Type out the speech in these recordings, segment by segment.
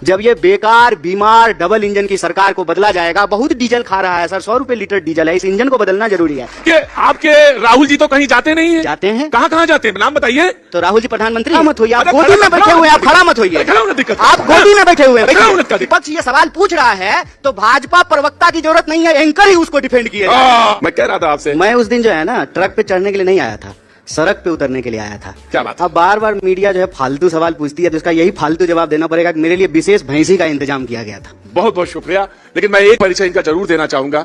जब ये बेकार बीमार डबल इंजन की सरकार को बदला जाएगा, बहुत डीजल खा रहा है सर, 100 रुपए लीटर डीजल है, इस इंजन को बदलना जरूरी है। कि आपके राहुल जी तो कहीं जाते नहीं है? जाते हैं। कहाँ कहाँ जाते हैं, नाम बताइए। तो राहुल जी प्रधानमंत्री मत होइए, आप गोदी में बैठे हुए हैं, आप खड़ा मत होइए, दिक्कत आप गोदी में बैठे हुए हैं। दिक्कत। ये सवाल पूछ रहा है तो भाजपा प्रवक्ता की जरूरत नहीं है, एंकर ही उसको डिफेंड किए। मैं कह रहा था आपसे, मैं उस दिन जो है ना ट्रक पे चढ़ने के लिए नहीं आया था, सड़क पे उतरने के लिए आया था। क्या बात। अब बार बार मीडिया जो है फालतू सवाल पूछती है तो इसका यही फालतू जवाब देना पड़ेगा कि मेरे लिए विशेष भैंसी का इंतजाम किया गया था। बहुत बहुत शुक्रिया। लेकिन मैं एक परिचय इनका जरूर देना चाहूंगा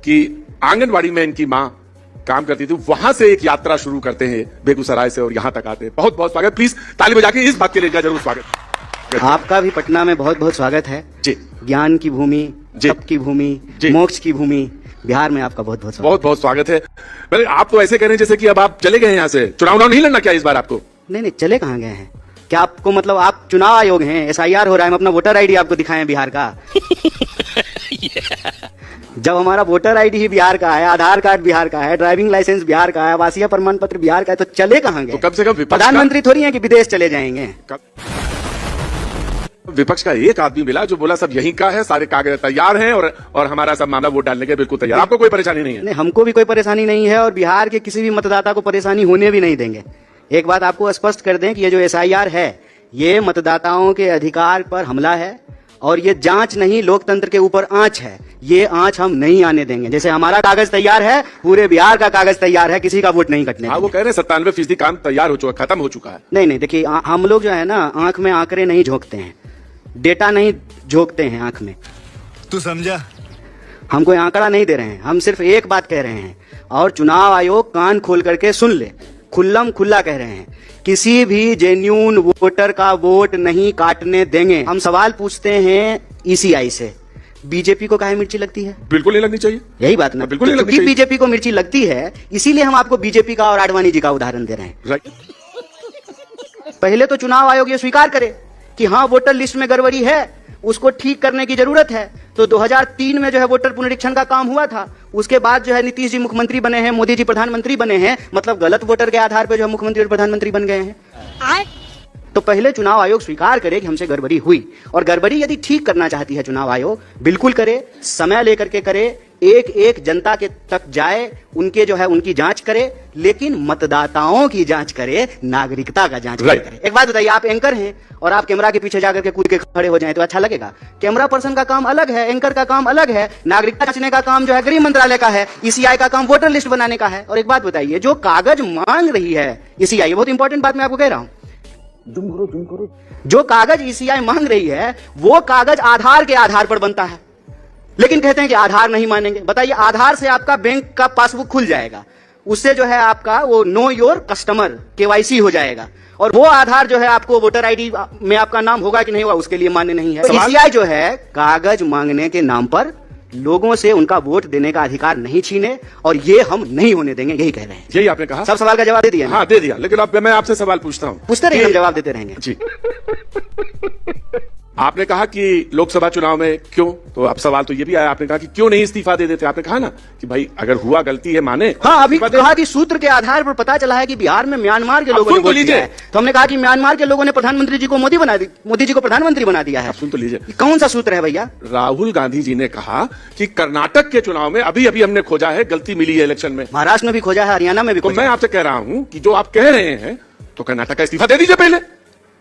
कि आंगनबाड़ी में इनकी माँ काम करती थी, वहां से एक यात्रा शुरू करते हैं बेगूसराय से और यहां तक आते हैं। बहुत बहुत स्वागत, प्लीज ताली बजा के इस बात के लिए इनका जरूर स्वागत। आपका भी पटना में बहुत बहुत स्वागत है जी। ज्ञान की भूमि, तप की भूमि, मोक्ष की भूमि, बिहार में आपका बहुत बहुत स्वागत है। आप तो ऐसे कह रहे हैं जैसे कि अब आप चले गए यहाँ से, चुनाव नहीं लड़ना क्या इस बार आपको? नहीं, चले कहाँ गए हैं? क्या आपको मतलब आप चुनाव आयोग हैं, SIR हो रहा है, हम अपना वोटर ID आपको दिखाएं बिहार का। जब हमारा वोटर ID ही बिहार का है, आधार कार्ड बिहार का है, ड्राइविंग लाइसेंस बिहार का है, आवासीय प्रमाण पत्र बिहार का है, तो चले कहाँ गए? तो कम से कम प्रधानमंत्री थोड़ी है कि विदेश चले जाएंगे। विपक्ष का एक आदमी मिला जो बोला सब यहीं का है, सारे कागज तैयार हैं और हमारा सब मामला वोट डालने के बिल्कुल तैयार। आपको कोई परेशानी नहीं है? नहीं, हमको भी कोई परेशानी नहीं है और बिहार के किसी भी मतदाता को परेशानी होने भी नहीं देंगे। एक बात आपको स्पष्ट कर दें कि ये जो SIR है ये मतदाताओं के अधिकार पर हमला है और ये जांच नहीं, लोकतंत्र के ऊपर आंच है। ये आंच हम नहीं आने देंगे। जैसे हमारा कागज तैयार है, पूरे बिहार का कागज तैयार है, किसी का वोट नहीं कटने। हाँ, वो कह रहे हैं 97% काम तैयार हो चुका, खत्म हो चुका है। नहीं, देखिए हम लोग जो है ना आंख में आंकड़े नहीं झोंकते हैं, डेटा नहीं झोंकते हैं आंख में। तू समझा? हम कोई आंकड़ा नहीं दे रहे हैं, हम सिर्फ एक बात कह रहे हैं और चुनाव आयोग कान खोल करके सुन ले, खुल्लम खुल्ला कह रहे हैं, किसी भी जेन्यून वोटर का वोट नहीं काटने देंगे। हम सवाल पूछते हैं ECI से, बीजेपी को काहे मिर्ची लगती है? बिल्कुल नहीं लगनी चाहिए। यही बात ना, बिल्कुल नहीं लगनी चाहिए। बीजेपी को मिर्ची लगती है, इसीलिए हम आपको बीजेपी का और आडवाणी जी का उदाहरण दे रहे हैं। पहले तो चुनाव आयोग ये स्वीकार करे कि हाँ वोटर लिस्ट में गड़बड़ी है, उसको ठीक करने की जरूरत है। तो 2003 में जो है वोटर पुनरीक्षण का काम हुआ था, उसके बाद जो है नीतीश जी मुख्यमंत्री बने हैं, मोदी जी प्रधानमंत्री बने हैं, मतलब गलत वोटर के आधार पर जो है मुख्यमंत्री और प्रधानमंत्री बन गए हैं। तो पहले चुनाव आयोग स्वीकार करे कि हमसे गड़बड़ी हुई, और गड़बड़ी यदि ठीक करना चाहती है चुनाव आयोग, बिल्कुल करे, समय लेकर के करे, एक एक जनता के तक जाए, उनके जो है उनकी जांच करे, लेकिन मतदाताओं की जांच करे, नागरिकता का जांच करे। एक बात बताइए, आप एंकर हैं और आप कैमरा के पीछे जाकर के कूद के खड़े हो जाएं तो अच्छा लगेगा? कैमरा पर्सन का काम अलग है, एंकर का काम अलग है, नागरिकता जांचने का काम जो है गृह मंत्रालय का है, ECI का काम वोटर लिस्ट बनाने का है। और एक बात बताइए, जो कागज मांग रही है ECI, बहुत इंपॉर्टेंट बात मैं आपको कह रहा हूं, जो कागज ECI मांग रही है वो कागज आधार के आधार पर बनता है, लेकिन कहते हैं कि आधार नहीं मानेंगे। बताइए, आधार से आपका बैंक का पासबुक खुल जाएगा, उससे जो है आपका वो नो योर कस्टमर KYC हो जाएगा, और वो आधार जो है आपको वोटर ID में आपका नाम होगा कि नहीं होगा उसके लिए मान्य नहीं है। ECI जो है कागज मांगने के नाम पर लोगों से उनका वोट देने का अधिकार नहीं छीने, और ये हम नहीं होने देंगे, यही कह रहे हैं। यही आपने कहा? सब सवाल का जवाब दे दिया? हाँ, दे दिया। लेकिन अब मैं आपसे सवाल पूछता हूँ, पूछते रहेंगे, जवाब देते रहेंगे जी। आपने कहा कि लोकसभा चुनाव में क्यों, तो अब सवाल तो ये भी आया, आपने कहा कि क्यों नहीं इस्तीफा दे देते? आपने कहा ना कि भाई अगर हुआ गलती है माने। हाँ, अभी कहा कि सूत्र के आधार पर पता चला है कि बिहार में म्यांमार के लोगों ने वोट दिया है, तो हमने कहा कि म्यांमार के लोगों ने प्रधानमंत्री जी को मोदी जी को प्रधानमंत्री बना दिया है। सुन तो लीजिए, कौन सा सूत्र है भैया? राहुल गांधी जी ने कहा कि कर्नाटक के चुनाव में अभी अभी हमने खोजा है, गलती मिली है इलेक्शन में, महाराष्ट्र में भी खोजा है, हरियाणा में भी खोजा। तो मैं आपसे कह रहा हूं कि जो आप कह रहे हैं तो कर्नाटक का इस्तीफा दे दीजिए पहले।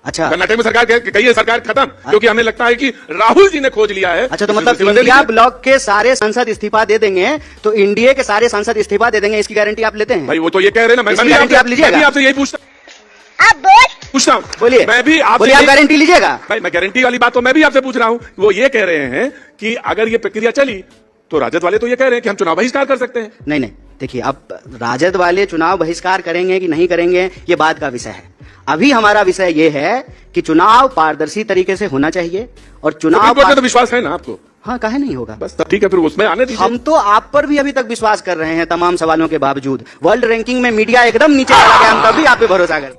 अच्छा, कर्नाटक में सरकार कही है सरकार खत्म, क्योंकि हमें लगता है कि राहुल जी ने खोज लिया है। अच्छा, तो मतलब इंडिया ब्लॉक के सारे सांसद इस्तीफा दे देंगे तो इंडिया के सारे सांसद इस्तीफा दे देंगे, इसकी गारंटी आप लेते हैं? भाई वो तो ये कह रहे हैं ना, मैं आप लीजिएगा? आपसे यही पूछता हूँ, बोलिए, मैं भी आप गारंटी लीजिएगा? भाई मैं गारंटी वाली बात तो मैं भी आपसे पूछ रहा हूँ। वो ये कह रहे हैं कि अगर ये प्रक्रिया चली तो राजद वाले तो ये कह रहे हैं कि हम चुनाव बहिष्कार कर सकते हैं। नहीं, देखिए, अब राजद वाले चुनाव बहिष्कार करेंगे कि नहीं करेंगे ये बात का विषय है। अभी हमारा विषय ये है कि चुनाव पारदर्शी तरीके से होना चाहिए, और चुनाव तो विश्वास है ना आपको? हाँ, काहे नहीं होगा? बस ठीक है, फिर उसमें आने दीजिए। हम तो आप पर भी अभी तक विश्वास कर रहे हैं तमाम सवालों के बावजूद। वर्ल्ड रैंकिंग में मीडिया एकदम नीचे चला गया, हम तभी आप पे भरोसा कर।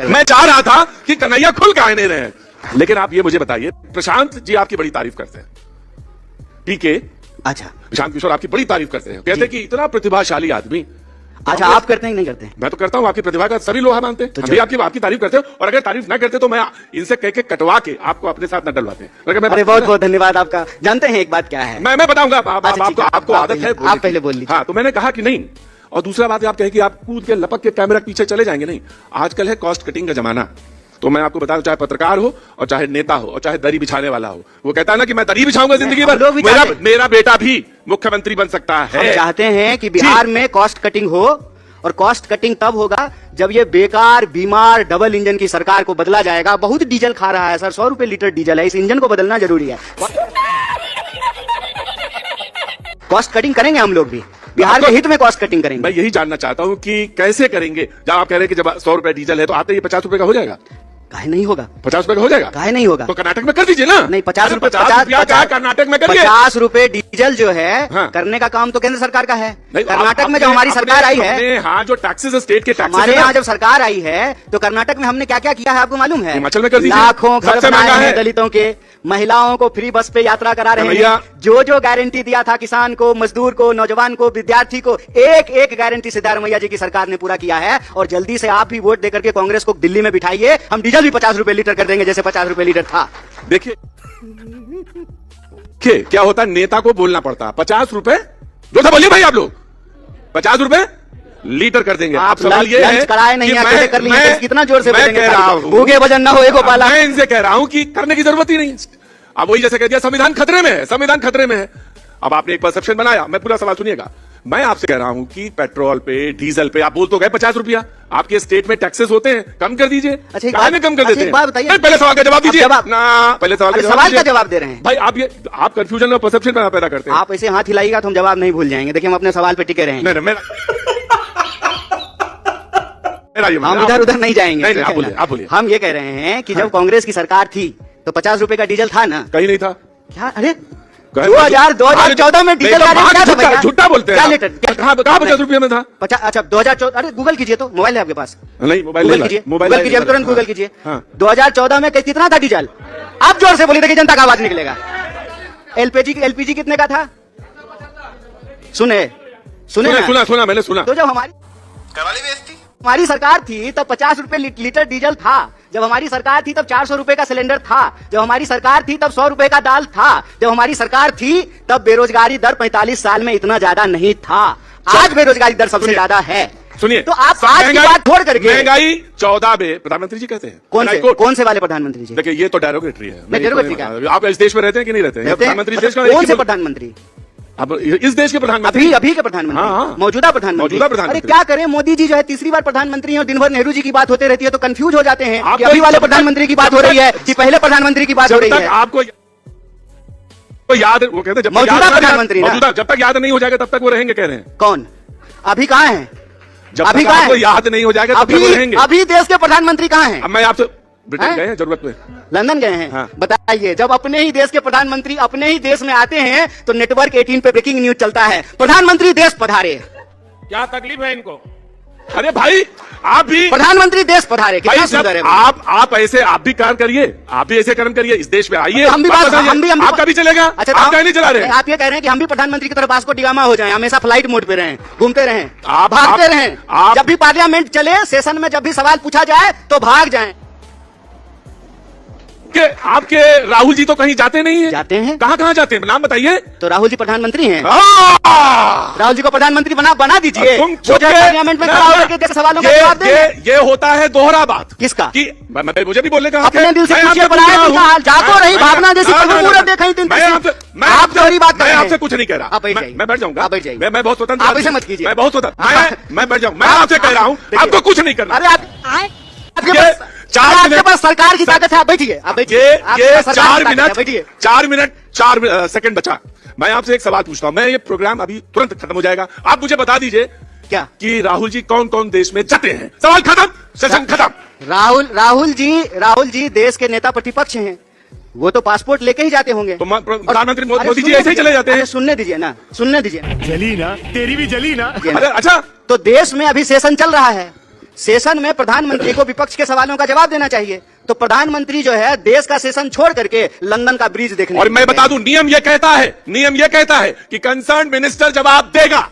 मैं चाह रहा था कि कन्हैया खुल के आने रहे, लेकिन आप ये मुझे बताइए, प्रशांत जी आपकी बड़ी तारीफ करते हैं, PK, अच्छा, प्रशांत किशोर आपकी बड़ी तारीफ करते हैं, कहते हैं कि इतना प्रतिभाशाली आदमी अच्छा, आप करते हैं कि नहीं करते हैं? मैं तो करता हूं, आपकी प्रतिभा का सभी लोग मानते हैं, तो हम भी आपकी तारीफ करते हो, और अगर तारीफ ना करते तो मैं इनसे कह के कटवा के आपको अपने साथ न डलवाते हैं। अरे बहुत बहुत धन्यवाद आपका। जानते हैं एक बात क्या है? मैं बताऊंगा, आपको आदत है, आप पहले बोल लीजिए। हाँ, तो मैंने कहा कि नहीं, और दूसरा बात आप कहे कि आप कूद के लपक के कैमरा के पीछे चले जाएंगे, नहीं, आजकल है कॉस्ट कटिंग का जमाना। तो मैं आपको बता दूं, चाहे पत्रकार हो और चाहे नेता हो और चाहे दरी बिछाने वाला हो, वो कहता है ना कि मैं दरी बिछाऊंगा जिंदगी भर, मेरा बेटा भी मुख्यमंत्री बन सकता है। हम चाहते हैं कि बिहार में कॉस्ट कटिंग हो, और कॉस्ट कटिंग तब होगा जब ये बेकार बीमार डबल इंजन की सरकार को बदला जाएगा। बहुत डीजल खा रहा है सर, 100 रुपए लीटर डीजल है, इस इंजन को बदलना जरूरी है। कॉस्ट कटिंग करेंगे हम लोग भी, बिहार के हित में कॉस्ट कटिंग करेंगे। मैं यही जानना चाहता हूं कि कैसे करेंगे, जब आप कह रहे हैं कि जब 100 रुपए डीजल है तो आते ही 50 रुपए का हो जाएगा। काहे नहीं होगा? 50 रुपए का हो जाएगा? काहे नहीं होगा? तो कर्नाटक में कर दीजिए ना। नहीं, 50 रुपए कर्नाटक में करिए। 50 रुपए डीजल जो है, हाँ। करने का काम तो केंद्र सरकार का है। नहीं, कर्नाटक में जब हमारी सरकार आई है, हाँ, जो टैक्सेस स्टेट के टैक्सेस, हमारे यहाँ जब सरकार आई है तो कर्नाटक में हमने क्या क्या किया है आपको मालूम है? हिमाचल में कर दीजिए। लाखों घर सबसे बनाए महंगा हैं है। दलितों के, महिलाओं को फ्री बस पे यात्रा करा रहे भैया, हैं। जो जो गारंटी दिया था किसान को, मजदूर को, नौजवान को, विद्यार्थी को, एक एक गारंटी सिद्धारमैया जी की सरकार ने पूरा किया है। और जल्दी से आप भी वोट देकर के कांग्रेस को दिल्ली में बिठाइए, हम डीजल भी 50 रुपए लीटर कर देंगे जैसे 50 रुपए लीटर था। देखिए क्या होता है, नेता को बोलना पड़ता है। 50 रुपए जो था, बोलिए भाई आप लोग, 50 रुपए लीटर कर देंगे। आप सवाल ये है कराए नहीं, कि कर लिए, कितना जोर से मैं कह रहा हूं, भूखे भजन ना हो एगो पाला। मैं इनसे कह रहा हूं कि करने की जरूरत ही नहीं। अब वही जैसे कह दिया संविधान खतरे में है, संविधान खतरे में है। अब आपने एक परसेप्शन बनाया, मैं पूरा सवाल सुनिएगा। मैं आपसे कह रहा हूं कि पेट्रोल पे, डीजल पे आप बोल तो गए 50 रुपया, आपके स्टेट में टैक्सेस होते हैं, कम कर दीजिए। अच्छा, में कम कर देते हैं? बताइए, पहले सवाल का जवाब दीजिए ना, पहले सवाल का जवाब दे रहे हैं भाई। आप कंफ्यूजन और परसेप्शन पैदा करते हैं। आप ऐसे हाथ हिलाइएगा तो हम जवाब नहीं भूल जाएंगे। देखिए, हम अपने सवाल पे टिके रहेंगे। हम इधर उधर नहीं जाएंगे। नहीं, आप बोलिए। हम ये कह रहे हैं कि जब कांग्रेस की सरकार थी तो 50 रुपए का डीजल था ना? कहीं नहीं था। क्या? अरे 2014 में डीजल का रेट क्या था भैया? झूठा बोलते हैं। क्या लीटर? कहाँ 50 रुपये में था? 50? अच्छा, 2014। अरे गूगल कीजिए, तो मोबाइल है आपके पास? नहीं, मोबाइल गूगल कीजिए, तुरंत गूगल कीजिए। 2014 में कितना था डीजल? आप जोर से बोलिए, देखिए जनता का आवाज निकलेगा। एलपीजी कितने का था? सुने मैंने सुना। तो जब हमारी सरकार थी तब 50 रुपए लीटर डीजल था। जब हमारी सरकार थी तब 400 रुपए का सिलेंडर था। जब हमारी सरकार थी तब 100 रुपए का दाल था। जब हमारी सरकार थी तब बेरोजगारी दर 45 साल में इतना ज्यादा नहीं था। आज बेरोजगारी दर सबसे ज्यादा है। सुनिए, तो आप आज की बात छोड़ करके महंगाई 14 में प्रधानमंत्री जी कहते हैं। कौन से वाले प्रधानमंत्री जी? देखिए, ये तो डेरोगेटरी है। डेरोगेटरी क्या? आप इस देश में रहते हैं कि नहीं रहते हैं? प्रधानमंत्री देश का कौन से प्रधानमंत्री? अब इस देश के प्रधानमंत्री, अभी के प्रधानमंत्री, हाँ, मौजूदा प्रधानमंत्री। अरे क्या करें, मोदी जी जो है तीसरी बार प्रधानमंत्री हैं और दिन भर नेहरू जी की बात होते रहती है तो कंफ्यूज हो जाते हैं कि अभी वाले प्रधानमंत्री की बात हो रही है कि पहले प्रधानमंत्री की बात हो रही है। आपको याद, वो कहते हैं मौजूदा प्रधानमंत्री, जब तक याद नहीं हो जाएगा तब तक वो रहेंगे, कह रहे हैं। कौन? अभी कहाँ है? अभी आपको याद नहीं हो जाएगा तब तक वो रहेंगे। अभी देश के प्रधानमंत्री कहाँ हैं? अब मैं आपसे, ब्रिटेन गए हैं जरूरत में, लंदन गए हैं। हाँ। बताइए, जब अपने ही देश के प्रधानमंत्री अपने ही देश में आते हैं तो नेटवर्क 18 पे ब्रेकिंग न्यूज चलता है, प्रधानमंत्री देश पधारे। क्या तकलीफ है इनको? अरे भाई, आप भी प्रधानमंत्री देश पधारे, कितना सुंदर है। आप ऐसे, आप भी कार्य करिए, आप भी ऐसे कर्म करिए, इस देश में आइए। हम भी आपका भी चलेगा। अच्छा, आप नहीं चला रहे? आप ये कह रहे हैं कि हम भी प्रधानमंत्री की तरफ वास्को डिगामा हो जाएं, हमेशा फ्लाइट मोड पे रहें, घूमते रहें, भागते रहें। जब भी पार्लियामेंट चले, सेशन में जब भी सवाल पूछा जाए तो भाग जाएं। आपके राहुल जी तो कहीं जाते नहीं है? जाते हैं। कहाँ जाते हैं, नाम बताइए। तो राहुल जी प्रधानमंत्री हैं। राहुल जी को प्रधानमंत्री बना दीजिए। पार्लियामेंट में खड़ा होकर के सवालों का जवाब दें। ये होता है दोहरा बात। किसका? कि मुझे भी बोलने का अपने दिल से पूछिए, जागो रही भावना जैसी मुहूर्त देखी तीन। आप सही बात कर रहे हैं। मैं आपसे कुछ नहीं कह रहा। मैं बैठ जाऊंगा। मैं बहुत स्वतंत्र, आप ऐसे मत कीजिए। मैं बहुत स्वतंत्र, मैं बैठ जाऊँ। मैं आपसे कह रहा हूँ, आपको कुछ नहीं करना। अरे आपके पास सरकार की ताकत है, आप बैठिए। ये 4 मिनट 4 सेकंड बचा। मैं आपसे एक सवाल पूछता हूं। मैं ये प्रोग्राम अभी तुरंत खत्म हो जाएगा, आप मुझे बता दीजिए क्या कि राहुल जी कौन कौन देश में जाते हैं? सवाल खत्म, सेशन खत्म। राहुल जी देश के नेता प्रतिपक्ष हैं, वो तो पासपोर्ट लेके ही जाते होंगे। तो प्रधानमंत्री मोदी जी ऐसे ही चले जाते हैं। सुनने दीजिए ना। जली ना, तेरी भी जली ना। अच्छा, तो देश में अभी सेशन चल रहा है, सेशन में प्रधानमंत्री को विपक्ष के सवालों का जवाब देना चाहिए। तो प्रधानमंत्री जो है देश का सेशन छोड़ करके लंदन का ब्रिज देखने। और मैं बता दूं, नियम यह कहता है कि कंसर्न मिनिस्टर जवाब देगा।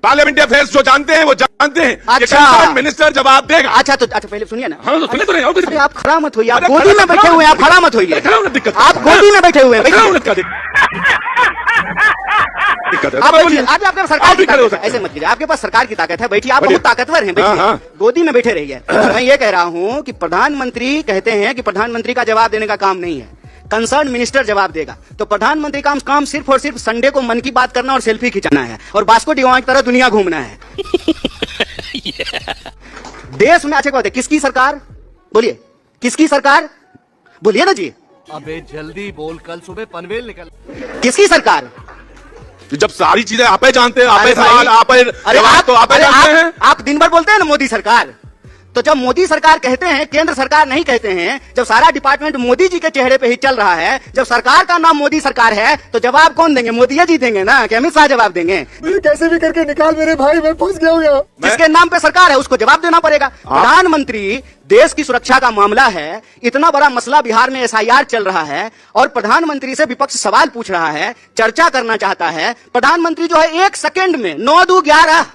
पार्लियामेंट्री अफेयर्स जो जानते हैं वो जानते हैं। अच्छा। मिनिस्टर जवाब देगा। अच्छा तो अच्छा पहले सुनिए ना। हाँ तो सुने तो नहीं, और कुछ अरे नहीं। आप खड़ा मत होइए, आप अरे गोदी में बैठे हुए हैं, आप खड़ा मत होइए, दिक्कत आप गोदी में बैठे हुए हैं, बैठिए। दिक्कत है। आप बैठिए, आप आपके पास सरकार की खड़े हो ताकत है, सकते ऐसे मत कीजिए, आपके पास सरकार की ताकत है, बैठिए, आप बैठिए। बहुत ताकतवर हैं, हाँ, हाँ। बैठिए, गोदी में बैठे रहिए। मैं ये कह रहा हूँ कि प्रधानमंत्री कहते हैं कि प्रधानमंत्री का जवाब देने का काम नहीं है, कंसर्न मिनिस्टर जवाब देगा। तो प्रधानमंत्री का काम सिर्फ और सिर्फ संडे को मन की बात करना और सेल्फी खिंचाना है और वास्को डिगामा की तरह दुनिया घूमना है। देश में अच्छे बात है, किसकी सरकार? बोलिए किसकी सरकार? बोलिए ना जी, अबे जल्दी बोल, कल सुबह पनवेल निकल। किसकी सरकार? जब सारी चीजें आपे जानते हैं, आपे अरे भाई, सवाल, आपे अरे जवाब तो आपे अरे जानते हैं। आप दिन भर बोलते हैं ना मोदी सरकार, तो जब मोदी सरकार कहते हैं, केंद्र सरकार नहीं कहते हैं, जब सारा डिपार्टमेंट मोदी जी के चेहरे पे ही चल रहा है, जब सरकार का नाम मोदी सरकार है, तो जवाब कौन देंगे? मोदी जी देंगे ना, कि अमित शाह जवाब देंगे? कैसे भी करके निकाल मेरे भाई, मैं फंस गया हूँ यहाँ। जिसके नाम पे सरकार है उसको जवाब देना पड़ेगा। प्रधानमंत्री, देश की सुरक्षा का मामला है, इतना बड़ा मसला बिहार में एसआईआर चल रहा है और प्रधानमंत्री से विपक्ष सवाल पूछ रहा है, चर्चा करना चाहता है। प्रधानमंत्री जो है 1 सेकंड में 9-2-11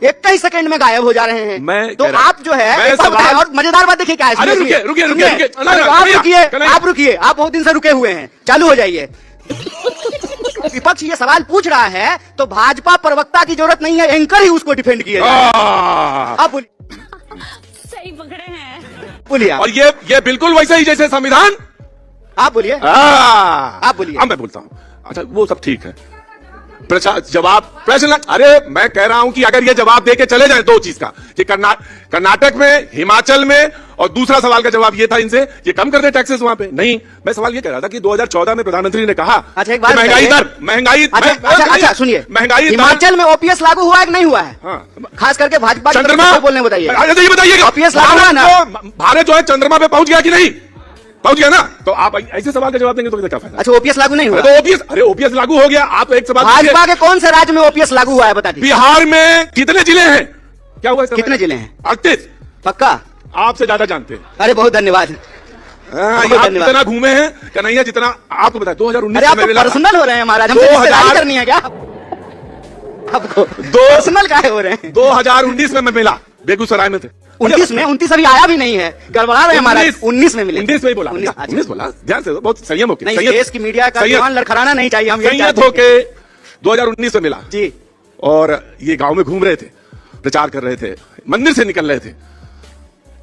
एक ही सेकंड में गायब हो जा रहे हैं। मैं तो कह रहा- आप जो है मैं एक बात सवाल- बताएं, और मजेदार बात देखिए क्या है। अरे सुनिए, रुकिए, रुकिए, सुनिए, रुकिए, सुनिए, रुकिए, आप रुकिए, रुकिए, कन्हैया। आप रुकिए, आप बहुत दिन से रुके हुए हैं, चालू हो जाइए। विपक्ष ये सवाल पूछ रहा है तो भाजपा प्रवक्ता की जरूरत नहीं है, एंकर ही उसको डिफेंड किए जाए। आप बोलिए, सही पकड़े हैं। बोलिए आप। और ये बिल्कुल वैसे ही जैसे संविधान। आप बोलिए, आप बोलिए। अब मैं बोलता हूँ। अच्छा वो सब ठीक है, जवाब प्रश्न, अरे मैं कह रहा हूं कि अगर ये जवाब दे के चले जाए दो चीज का, कि कर्नाटक में, हिमाचल में, और दूसरा सवाल का जवाब ये था इनसे, ये कम कर दे टैक्सेस वहां पे। नहीं, मैं सवाल ये कह रहा था कि 2014 में प्रधानमंत्री ने कहा अच्छा एक बात कि महंगाई बताइए। दर, महंगाई, अच्छा सुनिए, महंगाई हिमाचल में ओपीएस लागू हुआ है कि नहीं हुआ है? हाँ। खास करके भाजपा की तरफ चंद्रमा से बोलने बताइए। अच्छा ये बताइए कि OPS लागू हुआ ना? भारत जो है चंद्रमा पे पहुंच गया कि नहीं? पहुंच गया ना? तो आप ऐसे सवाल का जवाब देंगे तो क्या फायदा? अच्छा ओपीएस लागू नहीं हुआ? तो ओपीएस, अरे ओपीएस लागू हो गया। आप एक सवाल पूछिए। भाजपा के कौन से राज्य में ओपीएस लागू हुआ है बता दीजिए। बिहार में कितने जिले हैं? क्या हुआ? कितने जिले हैं? 38। पक्का? आपसे ज्यादा जानते हैं। अरे बहुत धन्यवाद। आप धन्यवाद। इतना घूमे हैं कन्हैया जितना आपको बताया। 2019 अरे आप में तो मिला था। पर्सनल हो रहे हैं महाराज, हमसे 2000 रिश्तेदारी करनी है क्या आपको? पर्सनल काहे हो रहे हैं? 2019 में मैं मिला, बेगूसराय में थे। 29 में? 29 अभी आया भी नहीं है, गड़बड़ा रहे हैं महाराज। 19 में मिले। 19 में ही बोला। 19 19 बोला, ध्यान से बहुत संयम होके। नहीं, देश की मीडिया का दीवान लड़खड़ाना नहीं चाहिए, हम यही संयत चाहते हैं। होके 2019 में मिला जी। और ये गांव में घूम रहे थे, प्रचार कर रहे थे, मंदिर से निकल रहे थे।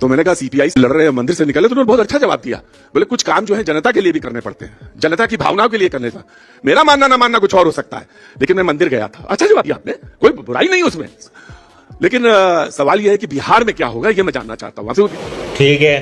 तो मैंने कहा सीपीआई से लड़ रहे हैं, मंदिर से निकले। तो उन्होंने बहुत अच्छा जवाब दिया, बोले कुछ काम जो है जनता के लिए भी करने पड़ते हैं, जनता की भावनाओं के लिए करने का। मेरा मानना ना मानना कुछ और हो सकता है, लेकिन मैं मंदिर गया था। अच्छा जवाब दिया आपने, कोई बुराई नहीं उसमें। लेकिन सवाल यह है कि बिहार में क्या होगा, ये मैं जानना चाहता हूं। ठीक है,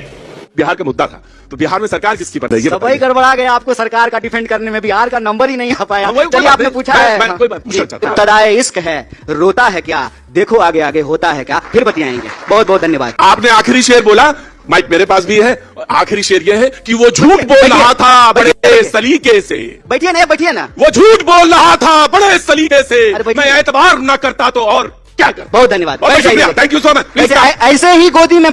बिहार का मुद्दा था, तो बिहार में सरकार किसकी पड़ रही है? सब ही गड़बड़ा गया आपको सरकार का डिफेंड करने में, बिहार का नंबर ही नहीं आ पाया। हाँ, वही चलिए बात आपने नहीं। पूछा मैं कोई बात पूछना चाहता हूं। इब्तदाए इश्क है, रोता है क्या, देखो आगे आगे होता है क्या, फिर बतियाएंगे। बहुत बहुत धन्यवाद। आपने आखिरी शेर बोला, माइक मेरे पास भी है। आखिरी शेर यह है कि वो झूठ बोल रहा था बड़े सलीके से। बैठिए ना, बैठिए ना। वो झूठ बोल रहा था बड़े सलीके से, अरे बैठिए। मैं एतबार न करता तो और क्या करता। बहुत धन्यवाद। बहुत शुक्रिया, थैंक यू सो मच। ऐसे ही गोदी में